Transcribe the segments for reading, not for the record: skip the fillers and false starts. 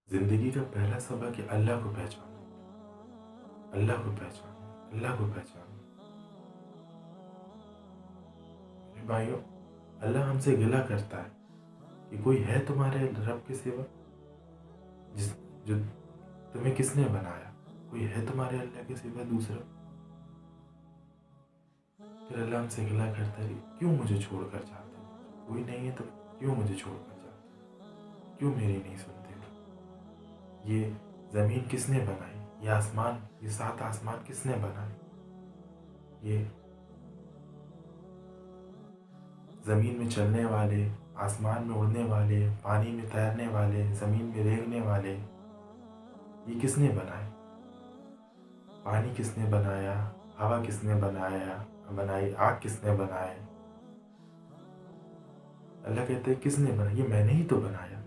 زندگی کا پہلا سبق ہے اللہ کو پہچانو، اللہ کو پہچانو، اللہ کو پہچانو۔ میرے بھائیوں، اللہ ہم سے گلہ کرتا ہے کہ کوئی ہے تمہارے رب کے سوا، جس جو تمہیں کس نے بنایا؟ کوئی ہے تمہارے اللہ کے سوا دوسرا؟ پھر اللہ ہم سے گلہ کرتا ہے کہ کیوں مجھے چھوڑ کر جاتے ہو؟ کوئی نہیں ہے تو کیوں مجھے چھوڑ کر جاتے ہو؟ کیوں میری نہیں سنتے ہو؟ یہ زمین کس نے بنائی؟ یہ آسمان، یہ 7 آسمان کس نے بنائے؟ یہ زمین میں چلنے والے، آسمان میں اڑنے والے، پانی میں تیرنے والے، زمین میں رینگنے والے، یہ کس نے بنائے؟ پانی کس نے بنایا؟ ہوا کس نے بنائی؟ آگ کس نے بنائے؟ اللہ کہتے ہیں کس نے بنایا؟ یہ میں نے ہی تو بنایا۔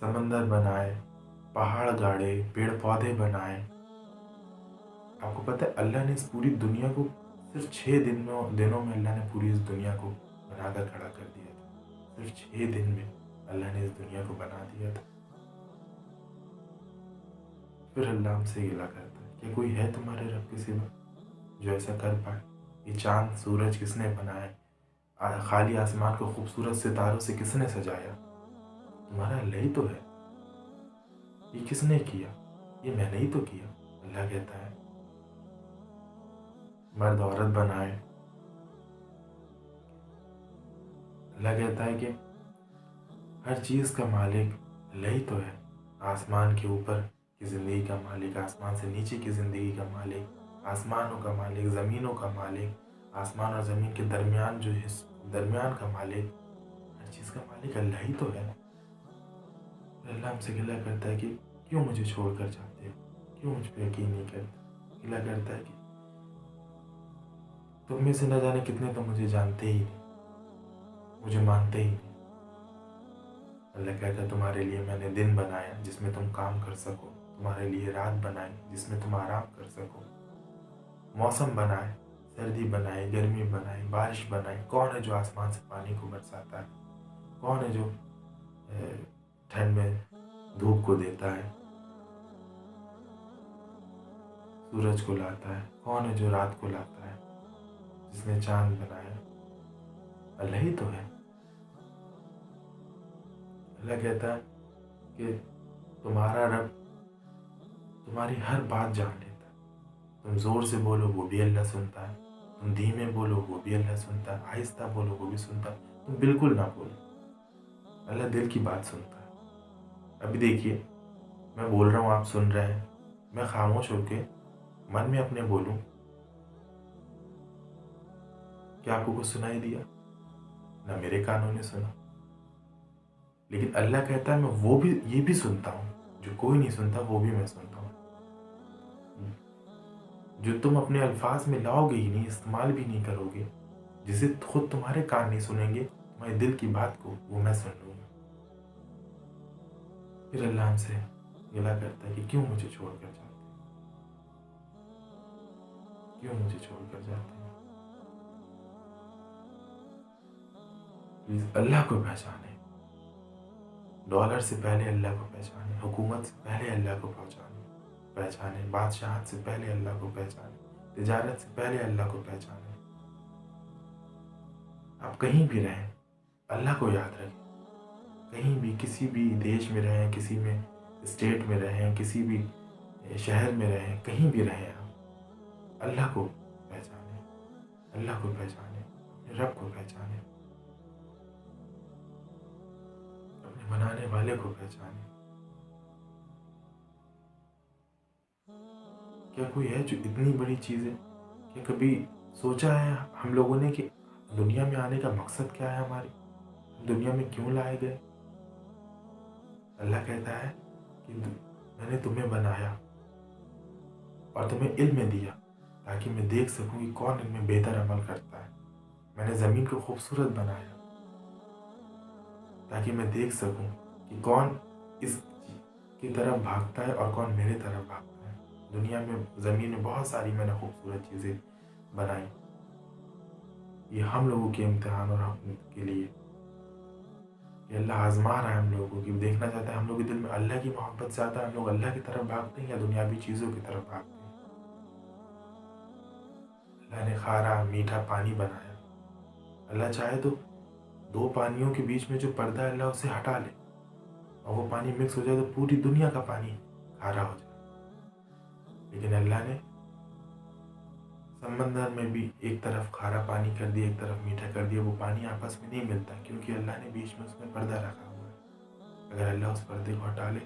سمندر بنائے، پہاڑ گاڑے، پیڑ پودے بنائے۔ آپ کو پتہ ہے اللہ نے اس پوری دنیا کو صرف 6 دنوں میں اللہ نے پوری اس دنیا کو بنا کر کھڑا کر دیا تھا۔ صرف 6 دن میں اللہ نے اس دنیا کو بنا دیا تھا۔ پھر اللہ ہم سے گلہ کرتا ہے کہ کوئی ہے تمہارے رب کے سوا جو ایسا کر پائے؟ یہ چاند سورج کس نے بنائے؟ خالی آسمان کو خوبصورت ستاروں سے کس نے سجایا؟ تمہارا اللہ ہی تو ہے۔ یہ کس نے کیا؟ یہ میں نے ہی تو کیا۔ اللہ کہتا ہے مرد عورت بنائے۔ اللہ کہتا ہے کہ ہر چیز کا مالک اللہ ہی تو ہے۔ آسمان کے اوپر کی زندگی کا مالک، آسمان سے نیچے کی زندگی کا مالک، آسمانوں کا مالک، زمینوں کا مالک، آسمان اور زمین کے درمیان جو ہے درمیان کا مالک، ہر چیز کا مالک اللہ ہی تو ہے۔ اللہ ہم سے گلہ کرتا ہے کہ کیوں مجھے چھوڑ کر جاتے ہو؟ کیوں مجھ پہ یقین نہیں کرتے؟ گلہ کرتا ہے کہ تم میں سے نہ جانے کتنے تو مجھے جانتے ہی نہیں، مجھے مانتے ہی نہیں۔ اللہ کہتا ہے تمہارے لیے میں نے دن بنایا جس میں تم کام کر سکو، تمہارے لیے رات بنائی جس میں تم آرام کر سکو، موسم بنائے، سردی بنائی، گرمی بنائی، بارش بنائی۔ کون ہے جو آسمان سے پانی کو برساتا ہے؟ کون ہے جو ٹھنڈ میں دھوپ کو دیتا ہے، سورج کو لاتا ہے؟ کون ہے جو رات کو لاتا ہے؟ جس نے چاند بنایا اللہ ہی تو ہے۔ اللہ کہتا ہے کہ تمہارا رب تمہاری ہر بات جان لیتا ہے۔ تم زور سے بولو وہ بھی اللہ سنتا ہے، تم دھیمے بولو وہ بھی اللہ سنتا ہے، آہستہ بولو وہ بھی سنتا ہے، تم بالکل نہ بولو، اللہ دل کی بات سنتا ہے۔ ابھی دیکھیے میں بول رہا ہوں، آپ سن رہے ہیں، میں خاموش ہو کے من میں اپنے بولوں، کیا آپ کو کچھ سنائی دیا؟ نہ میرے کانوں نے سنا۔ لیکن اللہ کہتا ہے میں یہ بھی سنتا ہوں، جو کوئی نہیں سنتا وہ بھی میں سنتا ہوں۔ جو تم اپنے الفاظ میں لاؤ گے ہی نہیں، استعمال بھی نہیں کرو گے، جسے خود تمہارے کان نہیں سنیں گے، تمہارے دل کی بات کو وہ میں سن لوں گا۔ پھر اللہ ہم سے گلہ کرتا ہے کہ کیوں مجھے چھوڑ کر جاتے ہیں؟ کیوں مجھے چھوڑ کر جاتے ہیں؟ پلیز اللہ کو پہچانے، ڈالر سے پہلے اللہ کو پہچانے، حکومت سے پہلے اللہ کو پہچانے، بادشاہت سے پہلے اللہ کو پہچانے، تجارت سے پہلے اللہ کو پہچانے۔ آپ کہیں بھی رہیں اللہ کو یاد رکھیں۔ کہیں بھی کسی بھی دیش میں رہیں، کسی میں اسٹیٹ میں رہیں، کسی بھی شہر میں رہیں، کہیں بھی رہیں، آپ اللہ کو پہچانے، اللہ کو پہچانے، اپنے رب کو پہچانے، اپنے بنانے والے کو پہچانے۔ کیا کوئی ہے جو اتنی بڑی چیز ہے؟ کہ کبھی سوچا ہے ہم لوگوں نے کہ دنیا میں آنے کا مقصد کیا ہے ہماری؟ دنیا میں کیوں لائے گئے؟ اللہ کہتا ہے کہ میں نے تمہیں بنایا اور تمہیں علم دیا تاکہ میں دیکھ سکوں کہ کون ان میں بہتر عمل کرتا ہے۔ میں نے زمین کو خوبصورت بنایا تاکہ میں دیکھ سکوں کہ کون اس کی طرف بھاگتا ہے اور کون میرے طرف بھاگتا ہے۔ دنیا میں زمین میں بہت ساری میں نے خوبصورت چیزیں بنائی، یہ ہم لوگوں کے امتحان اور ہم کے لیے کہ کہ اللہ آزما رہا ہے ہم لوگوں کی، دیکھنا چاہتا ہے ہم لوگ کے دل میں اللہ کی محبت زیادہ ہے، ہم لوگ اللہ کی طرف بھاگتے ہیں یا دنیاوی چیزوں کی طرف بھاگتے ہیں۔ اللہ نے کھارا میٹھا پانی بنایا، اللہ چاہے تو دو پانیوں کے بیچ میں جو پردہ ہے اللہ اسے ہٹا لے اور وہ پانی مکس ہو جائے تو پوری دنیا کا پانی کھارا ہو جائے، لیکن اللہ نے سمندر میں بھی ایک طرف کھارا پانی کر دیا، ایک طرف میٹھا کر دیا، وہ پانی آپس میں نہیں ملتا کیونکہ اللہ نے بیچ میں اس میں پردہ رکھا ہوا ہے۔ اگر اللہ اس پردے کو ہٹا لے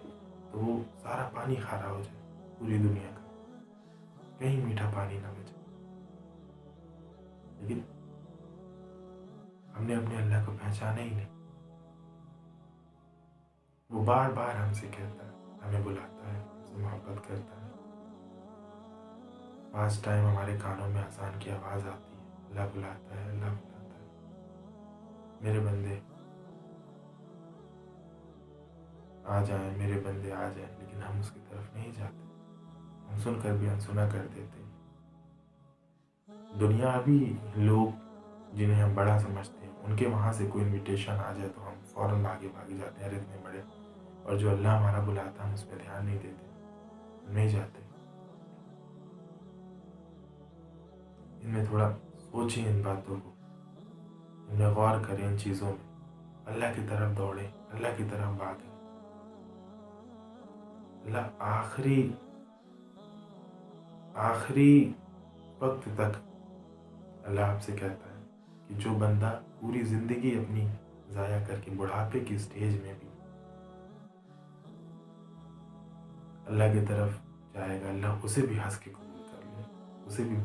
تو وہ سارا پانی کھارا ہو جائے، پوری دنیا کا کہیں میٹھا پانی نہ بچے۔ لیکن ہم نے اپنے اللہ کو پہچانا ہی نہیں۔ وہ بار بار ہم سے کہتا ہے، ہمیں بلاتا ہے، ہم سے محبت کرتا ہے۔ پانچ ٹائم ہمارے کانوں میں اذان کی آواز آتی ہے، اللہ بلاتا ہے، اللہ بلاتا ہے، میرے بندے آ جائیں، میرے بندے آ جائیں، لیکن ہم اس کی طرف نہیں جاتے، ہم سن کر بھی انسنا کر دیتے۔ دنیاوی لوگ جنہیں ہم بڑا سمجھتے ہیں ان کے وہاں سے کوئی انویٹیشن آ جائے تو ہم فوراً آگے بھاگے جاتے ہیں، اتنے بڑے، اور جو اللہ ہمارا بلاتا ہے ہم اس پہ دھیان نہیں دیتے، ہم نہیں جاتے۔ ان میں تھوڑا سوچیں ان باتوں کو، ان میں غور کریں ان چیزوں میں، اللہ کی طرف دوڑیں، اللہ کی طرف بھاگیں۔ اللہ آخری وقت تک اللہ آپ سے کہتا ہے کہ جو بندہ پوری زندگی اپنی ضائع کر کے بڑھاپے کی سٹیج میں بھی اللہ کی طرف جائے گا، اللہ اسے بھی ہنس کے قبول کر لے، اسے بھی